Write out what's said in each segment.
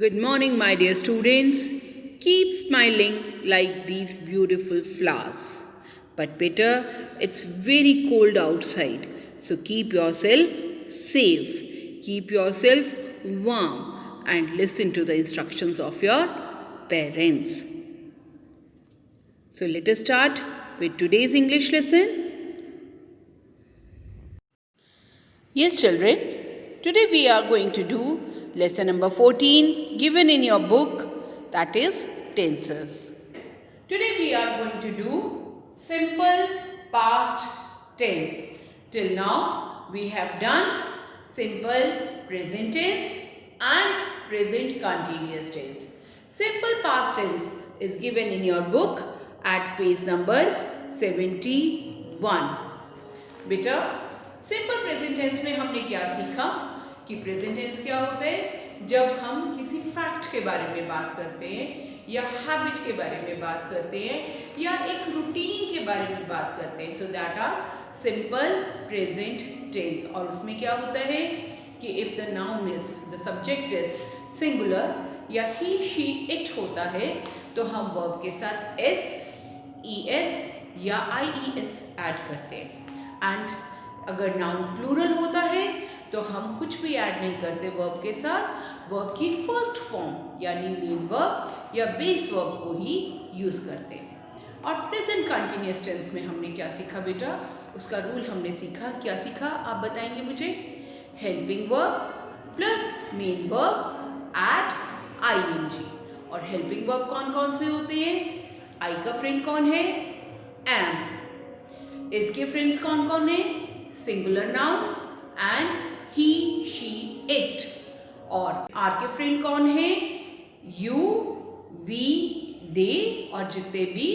Good morning, my dear students. Keep smiling like these beautiful flowers. But better, it's very cold outside. So keep yourself safe. Keep yourself warm and listen to the instructions of your parents. So let us start with today's English lesson. Yes, children, today we are going to do lesson number 14 given in your book, that is tenses. Today we are going to do simple past tense. Till now we have done simple present tense and present continuous tense. Simple past tense is given in your book at page number 71. बेटा simple present tense में हमने क्या सीखा कि present tense क्या होता है जब हम किसी फैक्ट के बारे में बात करते हैं या हैबिट के बारे में बात करते हैं या एक रूटीन के बारे में बात करते हैं, तो that are simple present tense. और उसमें क्या होता है कि if the noun is the subject is singular या ही शी इट होता है तो हम वर्ब के साथ एस, ई एस या आई ई एस ऐड करते हैं। एंड अगर नाउन प्लूरल होता है तो हम कुछ भी ऐड नहीं करते वर्ब के साथ, वर्ब की फर्स्ट फॉर्म यानी मेन वर्ब या बेस वर्ब को ही यूज़ करते हैं। और प्रेजेंट कंटिन्यूअस टेंस में हमने क्या सीखा बेटा, उसका रूल हमने सीखा। क्या सीखा आप बताएंगे मुझे? Helping verb plus main verb add I N G. और हेल्पिंग वर्ब कौन कौन से होते हैं? आई का फ्रेंड कौन है? एम। इसके फ्रेंड्स कौन कौन है? Singular nouns and he, she, it. और आर के फ्रेंड कौन है? यू, वी, दे और जितने भी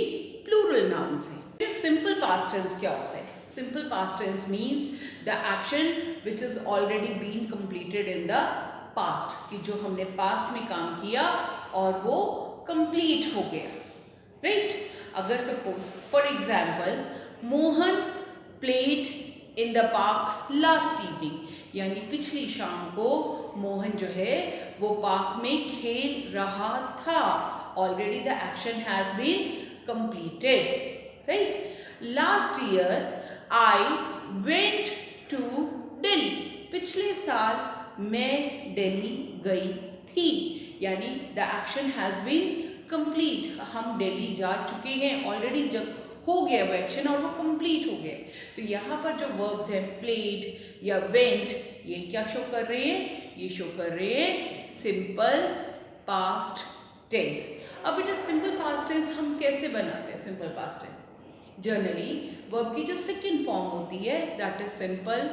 प्लूरल नाउन्स हैं। सिंपल पास्ट टेंस क्या होता है? Simple past tense means the action which is already been completed in the past, कि जो हमने पास्ट में काम किया और वो कंप्लीट हो गया, राइट? अगर suppose for example Mohan played in the park last evening, यानी पिछली शाम को मोहन जो है वो पार्क में खेल रहा था। Already the action has been completed, right? Last year I went to Delhi, पिछले साल मैं दिल्ली गई थी, यानी the action has been complete. हम दिल्ली जा चुके हैं ऑलरेडी, जब हो गया वो एक्शन और वो कंप्लीट हो गया। तो यहाँ पर जो वर्ब्स हैं प्लेड या वेंट, ये क्या शो कर रहे हैं? ये शो कर रहे हैं सिंपल पास्ट टेंस। अब बेटा सिंपल पास्ट टेंस हम कैसे बनाते हैं? Simple past tense generally verb की जो सेकंड फॉर्म होती है that is simple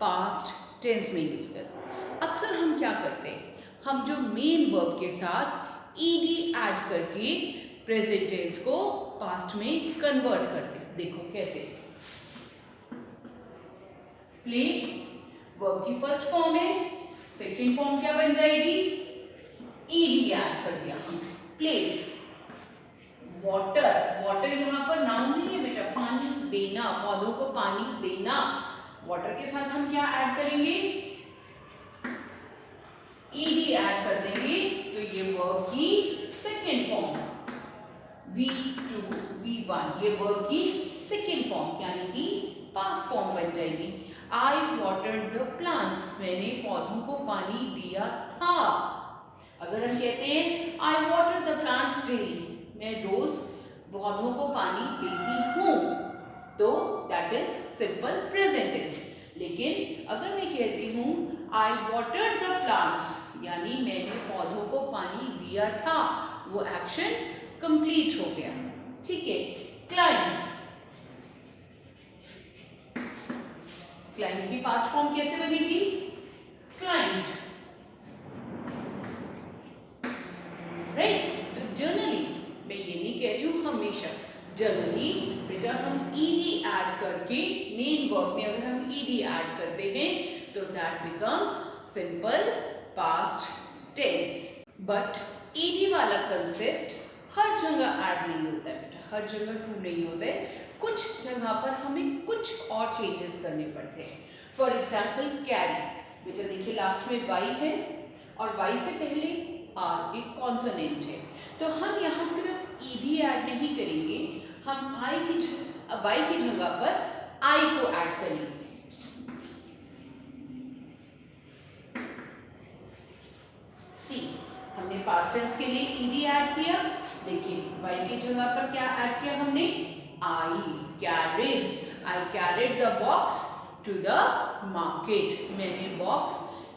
past tense में यूज करते हैं। अक्सर हम क्या करते हैं, हम जो मेन वर्ब के साथ ईडी ऐड करके प्रेजेंट टेंस को पास्ट में कन्वर्ट करते हैं। देखो कैसे। प्ले वर्ब की फर्स्ट फॉर्म है, सेकंड फॉर्म क्या बन जाएगी? ईडी ऐड कर दिया हमने, प्ले। वाटर, वाटर यहाँ पर नाउन नहीं है बेटा, पानी देना, पौधों को पानी देना। वाटर के साथ हम क्या ऐड करेंगे? ईडी ऐड कर देंगे, तो ये वर्ब की सेकंड फॉर्म V2, V1, ये वर्ब की सेकेंड फॉर्म यानी कि पास्ट फॉर्म बन जाएगी। I watered the plants, मैंने पौधों को पानी दिया था। अगर हम कहते हैं I water the plants daily, मैं रोज पौधों को पानी देती हूँ, तो that is simple present tense। लेकिन अगर मैं कहती हूँ I watered the plants, यानी मैंने पौधों को पानी दिया था, वो एक्शन कंप्लीट हो गया, ठीक है? क्लाइंब, क्लाइंब की पास्ट फॉर्म कैसे बनेगी? Climb, right? तो जनरली मैं ये नहीं कह रही हूँ हमेशा, जनरली बेटा हम ईडी ऐड करके मेन वर्ब में अगर हम ईडी ऐड करते हैं तो that becomes simple past tense. But E D वाला कंसेप्ट हर जगह ऐड नहीं होता है बेटा, हर जगह ट्रू नहीं होता है, कुछ जगह पर हमें कुछ और चेंजेस करने पड़ते हैं। फॉर एग्जाम्पल कैरी, बेटा देखिए लास्ट में वाई है और वाई से पहले आर एक कॉन्सोनेंट है, तो हम यहाँ सिर्फ ईडी ऐड नहीं करेंगे, हम वाई की जगह पर आई को ऐड करेंगे। सी, हमने पास्ट टेंस के लिए ईडी ऐड किया, लेकिन वाई की जगह पर क्या ऐड किया हमने? I carried the box to the market. मैंने बॉक्स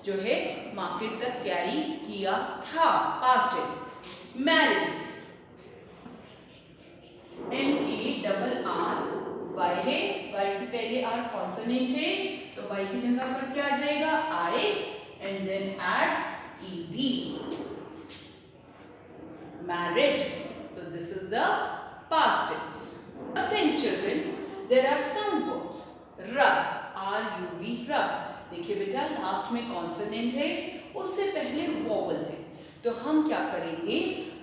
जो है मार्केट तक कैरी किया था, past tense. Married, MARR Y है, वाई से पहले आर कॉन्सोनेंट है, तो वाई की जगह पर क्या आ जाएगा? I and then add ed, married. So this is the past tense. Sometimes children, there are some verbs. Rub, R-U-B, rub. देखिए बेटा, लास्ट में कॉन्सोनेंट है, उससे पहले वॉवल है, तो हम क्या करेंगे?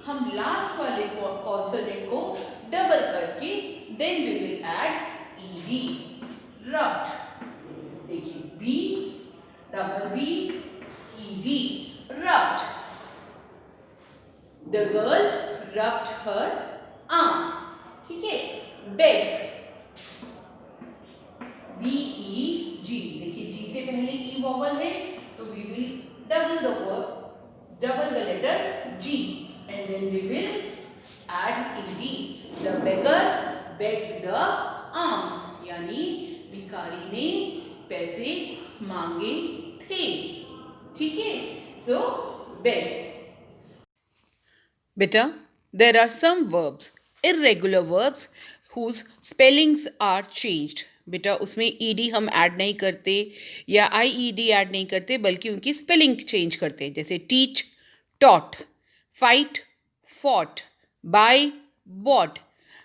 हम लास्ट वाले कॉन्सोनेंट को डबल करके then we will add ed, rubbed. देखिए B, double B, ed, rubbed. The girl rubbed her arm. ठीक है? Beg, BEG. देखिए G से पहले E वॉवल है, तो we will double the letter G and then we will add ed. The beggar begged the alms. यानी भिखारी ने पैसे मांगे थे। ठीक है? So beg. Beta, there are some verbs, irregular verbs, whose spellings are changed. बेटा उसमें ed हम ऐड नहीं करते या ied ऐड नहीं करते, बल्कि उनकी स्पेलिंग चेंज करते हैं, जैसे teach, taught, fight, fought, buy, bought.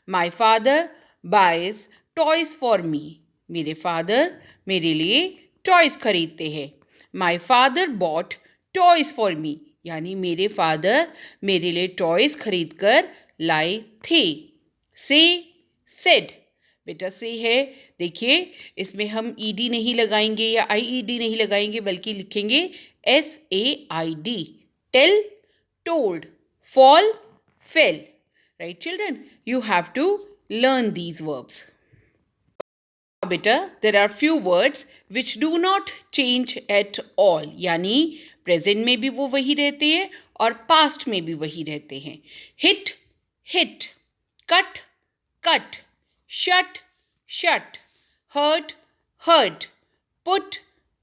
My father buys toys for me. मेरे फादर मेरे लिए टॉयज खरीदते हैं। My father bought toys for me, यानी मेरे फादर मेरे लिए टॉयज खरीद कर लाए थे। से, सेड। बेटा से है, देखिए इसमें हम ईडी नहीं लगाएंगे या आईईडी नहीं लगाएंगे, बल्कि लिखेंगे SAID। Tell, told, fall, fell. Right children, you have to learn these verbs. बेटा there are few words which do not change at all, यानी प्रेजेंट में भी वो वही रहते हैं और पास्ट में भी वही रहते हैं। Hit, hit, cut, cut, shut, shut, hurt, hurt, put,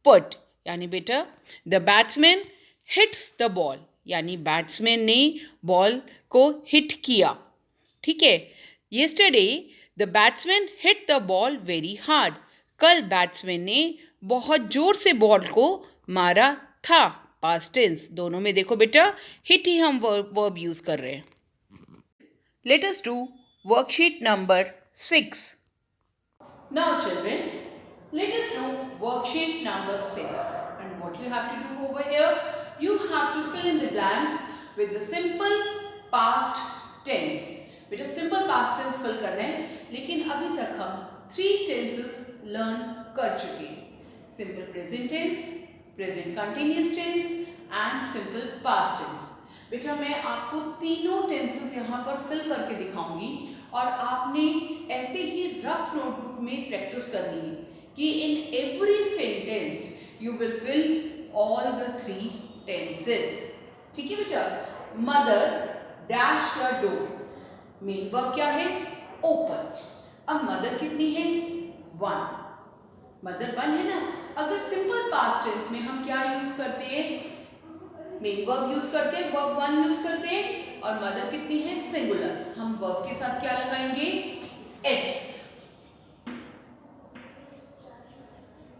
put. यानी बेटा the batsman hits the ball, यानी बैट्समैन ने बॉल को हिट किया। ठीक है? Yesterday the batsman hit the ball very hard. कल बैट्समैन ने बहुत जोर से बॉल को मारा था। पास्ट टेंस, दोनों में देखो बेटा हिट ही हम वर्ब यूज कर रहे हैं। Let us do worksheet number 6। Now children, let us do worksheet number 6, and what you have to do over here, you have to fill in the blanks with the simple past tense. बेटा simple past tense fill करना है, लेकिन अभी तक हम 3 tenses learn कर चुके हैं। simple present tense, present continuous tense and simple past tense। बेटा मैं आपको तीनों टेंसेस यहाँ पर फिल करके दिखाऊंगी और आपने ऐसे ही रफ नोटबुक में प्रैक्टिस करनी है कि in every sentence you will fill all the 3 tenses. ठीक है बेटा? Mother dash the door, main verb क्या है? ओपन। अब मदर कितनी है? 1, मदर 1 है ना। अगर सिंपल पास्ट टेंस में हम क्या यूज करते हैं? मेन वर्ब यूज करते हैं, वर्ब 1 यूज करते हैं, और मदर कितनी है? सिंगुलर। हम वर्ब के साथ क्या लगाएंगे? S,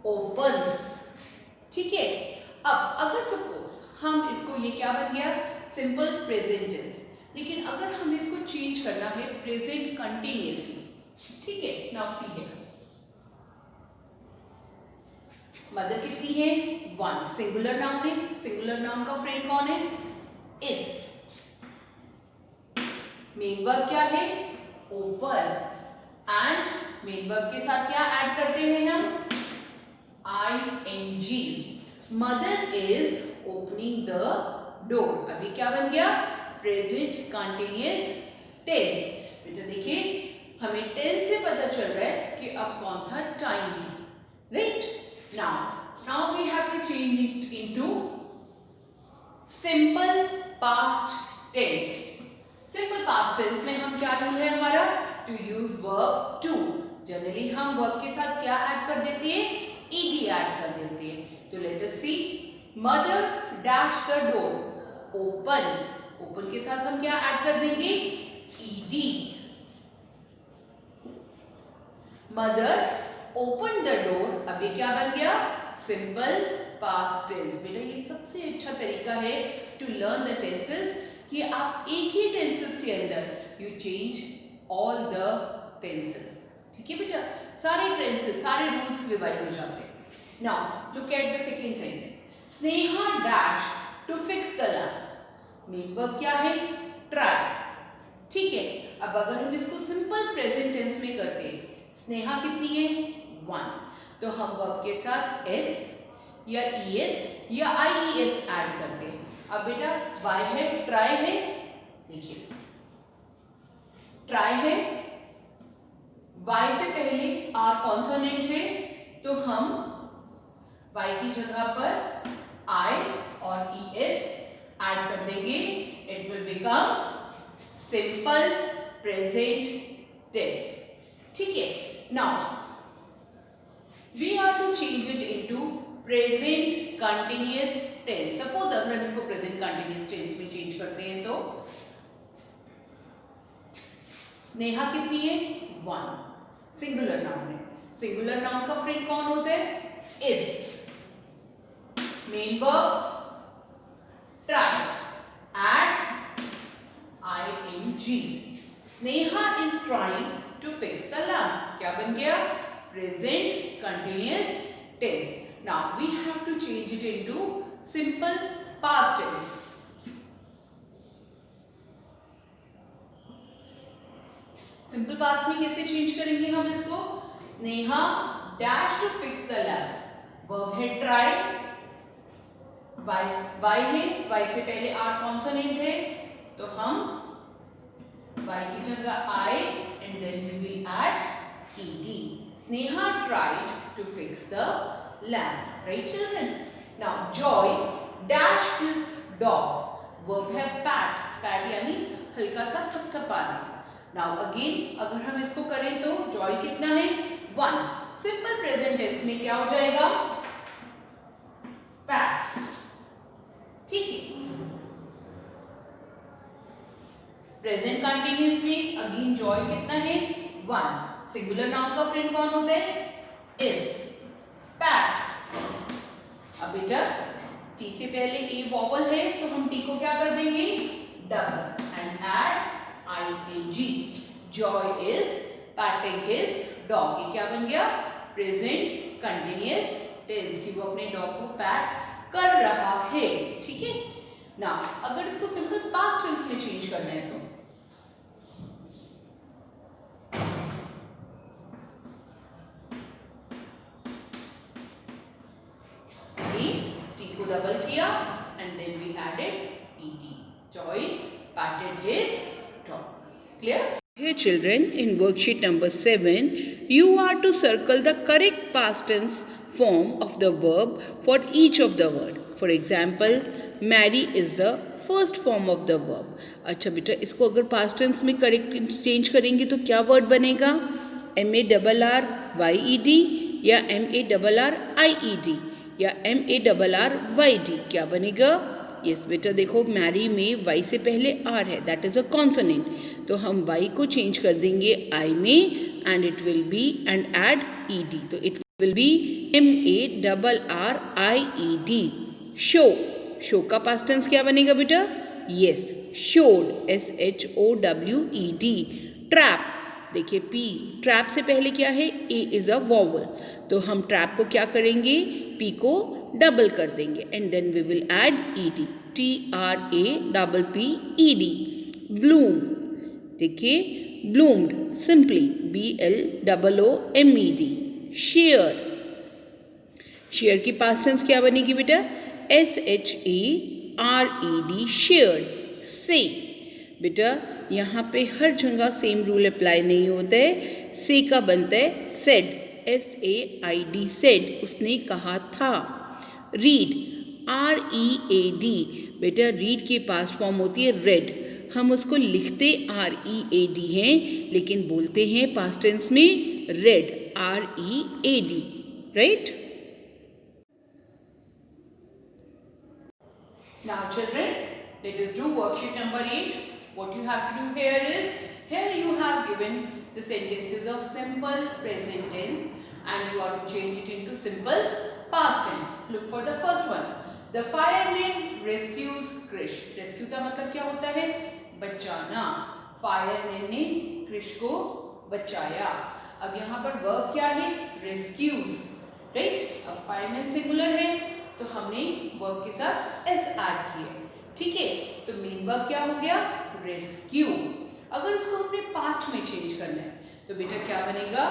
opens. ठीक है? अब अगर सपोज हम इसको, ये क्या बन गया? सिंपल प्रेजेंट टेंस, लेकिन अगर हमें इसको चेंज करना है प्रेजेंट कंटिन्यूअसली। ठीक है? नाउ सी हियर, मदर कितनी है? 1, सिंगुलर नाउन है। सिंगुलर नाउन का फ्रेंड कौन है? इज। मेन वर्ब क्या है? ओपन। एंड मेन वर्ब के साथ क्या ऐड करते हैं हम? ING। Mother is opening the door. अभी क्या बन गया? Present continuous tense. बेटा देखिए, हमें टेंस से पता चल रहा है कि अब कौन सा टाइम है, right? Now we have to change it into simple past tense. Simple past tense में हम क्या रूल है हमारा? To use verb two. Generally हम वर्ब के साथ क्या ऐड कर देते हैं? ईडी ऐड कर देते हैं। तो let us see, mother dash the door. Open, open के साथ हम क्या ऐड कर देंगे? E D. Mother open the door. अब ये क्या बन गया? Simple past tense. बेटा ये सबसे अच्छा तरीका है टू लर्न द टेंसेस कि आप एक ही टेंसेस के अंदर you change all the tenses. ठीक है बेटा, सारे टेंसेस, सारे रूल्स रिवाइज हो जाते हैं। Now look at the second sentence. Sneha dash to fix the lamp. Main verb क्या है? ट्राई। ठीक है, अब अगर हम इसको सिंपल प्रेजेंट टेंस में करते हैं, स्नेहा कितनी है? 1, तो हम वर्ब के साथ एस या ईएस या आईईएस ऐड करते हैं। अब बेटा वाई है, ट्राई है, देखिए ट्राई है, वाई से पहले आर कॉन्सोनेंट है, तो हम वाई की जगह पर आई और ईएस ऐड कर देंगे। It will become simple present tense. ठीक है, now we are to change it into present continuous tense. Suppose अगर हम इसको प्रेजेंट कंटिन्यूअस टेंस में चेंज करते हैं तो स्नेहा कितनी है? 1, सिंगुलर नाउन है। सिंगुलर नाउन का फ्रेंड कौन होता है? Is. Main verb try, add I N G. Sneha is trying to fix the lamp. क्या बन गया? Present continuous tense. Now we have to change it into simple past tense. Simple past में कैसे चेंज करेंगे हम इसको? Sneha dash to fix the lamp। verb है try, y है, y से पहले r consonant है, तो हम y की जगह I and then we will add ed। Sneha tried to fix the lamp, right children? Now Joy dashed his dog। verb है pat, pat यानी हल्का सा थपथपाना। Now again अगर हम इसको करें तो Joy कितना है? 1। सिंपल प्रेजेंट टेंस में क्या हो जाएगा? pats। ठीक है, प्रेजेंट कंटिन्यूअस में अगेन Joy कितना है? 1। सिंगुलर नाउन का फ्रेंड कौन होता है? is। पैट। अब बेटा टी से पहले ए वॉवल है, तो हम टी को क्या कर देंगे? Double and add I N G. Joy is patting his dog. ये क्या बन गया? प्रेजेंट कंटिन्यूअस टेंस कि वो अपने डॉग को पैट कर रहा है। ठीक है ना, अगर इसको सिंपल पास्ट टेंस में चेंज करना है तो डबल किया and then we added ed. Joy patted his dog. Clear? Here children, in worksheet number 7, you are to circle the correct past tense form of the verb for each of the word. For example, marry is the first form of the verb. अच्छा बेटा, इसको अगर past tense में correct change करेंगे तो क्या word बनेगा? MARRYED या MARRIED या MARRYD क्या बनेगा? यस बेटा देखो, मैरी में वाई से पहले आर है, दैट इज अ कॉन्सोनेंट, तो हम वाई को चेंज कर देंगे आई में and it will be and add ED, तो it will be MARRIED। Show, show का पास्ट टेंस क्या बनेगा बेटा? Yes, showed, SHOWED। ट्रैप, देखिए पी, ट्रैप से पहले क्या है? ए इज अ वॉवल, तो हम ट्रैप को क्या करेंगे? पी को डबल कर देंगे and then we will add ED, TRAPPED। Bloom, देखिए bloomed, simply BLOOMED। Share, share की पास्ट टेंस क्या बनेगी बेटा? SHEAR। SARED shared, say। बेटा यहाँ पे हर जगह सेम रूल अप्लाई नहीं होता है। से का बनता है said, SAID said, उसने कहा था। रीड, READ, बेटा रीड की पास्ट फॉर्म होती है रेड। हम उसको लिखते READ हैं लेकिन बोलते हैं पास्ट टेंस में red, READ, right. Now children, let us do worksheet number 8. What you have to do here is, here you have given the sentences of simple present tense and you have to change it into simple past tense. Look for the first one. The fireman rescues Krish. Rescue का मतलब क्या होता है? बचाना। Fireman ने Krish को बचाया। अब यहाँ पर verb क्या है? Rescues, right? अब fireman singular है तो हमने वर्ब के साथ एस ऐड किया, ठीक है। तो मेन वर्ब क्या हो गया? रेस्क्यू। अगर इसको हमने पास्ट में चेंज करना है तो बेटा क्या बनेगा?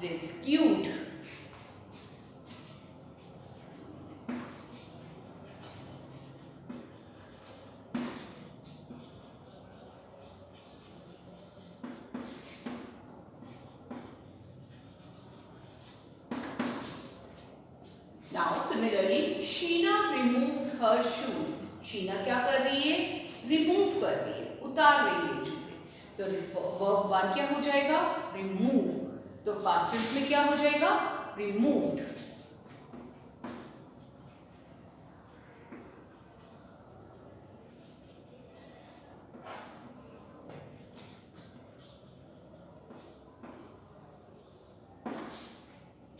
Rescued. Now similarly, Sheena removes her shoes. Sheena क्या कर रही है? रिमूव कर रही है, उतार रही है जूते। तो वर्ब 1 क्या हो जाएगा? रिमूव। तो पास्ट टेंस में क्या हो जाएगा? Removed.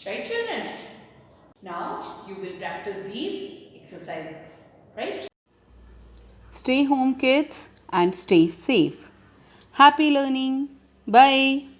Right children? Now you will practice these exercises, right? Stay home, kids, and stay safe. Happy learning. Bye.